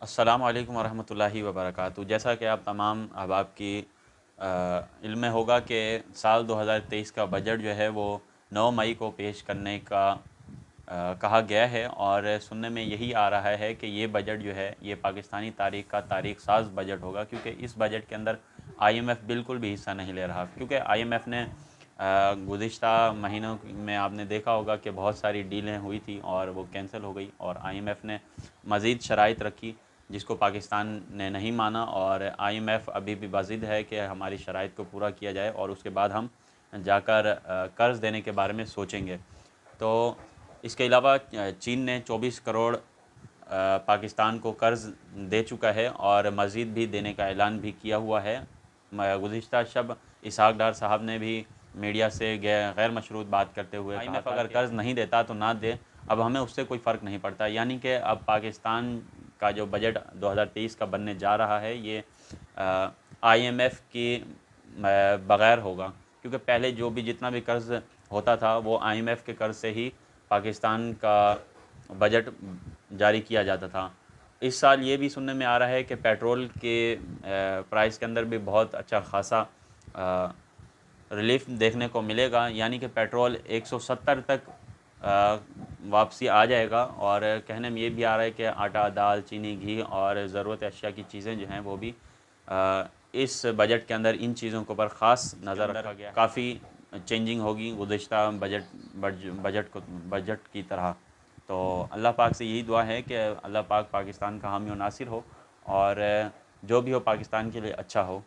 अस्सलामु अलैकुम वरहमतुल्लाहि वबरकातुहू। जैसा कि आप तमाम अहबाब की इल्म में होगा कि साल 2023 का बजट जो है वो 9 मई को पेश करने का कहा गया है और सुनने में यही आ रहा है कि ये बजट जो है ये पाकिस्तानी तारीख़ का तारीख़ साज बजट होगा, क्योंकि इस बजट के अंदर आईएमएफ बिल्कुल भी हिस्सा नहीं ले रहा। क्योंकि आईएमएफ ने गुज़िश्ता महीनों में आपने देखा होगा कि बहुत सारी डीलें हुई थी और वो कैंसिल हो गई, और आईएमएफ ने मज़ीद शराइत रखी जिसको पाकिस्तान ने नहीं माना। और आईएमएफ अभी भी बाज़िद है कि हमारी शराइत को पूरा किया जाए और उसके बाद हम जाकर कर्ज़ देने के बारे में सोचेंगे। तो इसके अलावा चीन ने 24 करोड़ पाकिस्तान को कर्ज़ दे चुका है और मज़ीद भी देने का ऐलान भी किया हुआ है। गुज़िश्ता शब इसहाक़ डार साहब ने भी मीडिया से गैर मशरूत बात करते हुए आईएमएफ अगर कर्ज़ नहीं देता तो ना दे, अब हमें उससे कोई फ़र्क नहीं पड़ता। यानी कि अब पाकिस्तान का जो बजट 2023 का बनने जा रहा है ये आईएमएफ की बग़ैर होगा, क्योंकि पहले जो भी जितना भी कर्ज़ होता था वो आईएमएफ के कर्ज़ से ही पाकिस्तान का बजट जारी किया जाता था। इस साल ये भी सुनने में आ रहा है कि पेट्रोल के प्राइस के अंदर भी बहुत अच्छा खासा रिलीफ देखने को मिलेगा, यानी कि पेट्रोल 170 तक वापसी आ जाएगा। और कहने में ये भी आ रहा है कि आटा, दाल, चीनी, घी और ज़रूरत अशिया की चीज़ें जो हैं वो भी इस बजट के अंदर इन चीज़ों के ऊपर ख़ास नज़र रखा गया। काफ़ी चेंजिंग होगी गुज़िश्ता बजट की तरह। तो अल्लाह पाक से यही दुआ है कि अल्लाह पाक पाकिस्तान का हामी और नासिर हो और जो भी हो पाकिस्तान के लिए अच्छा हो।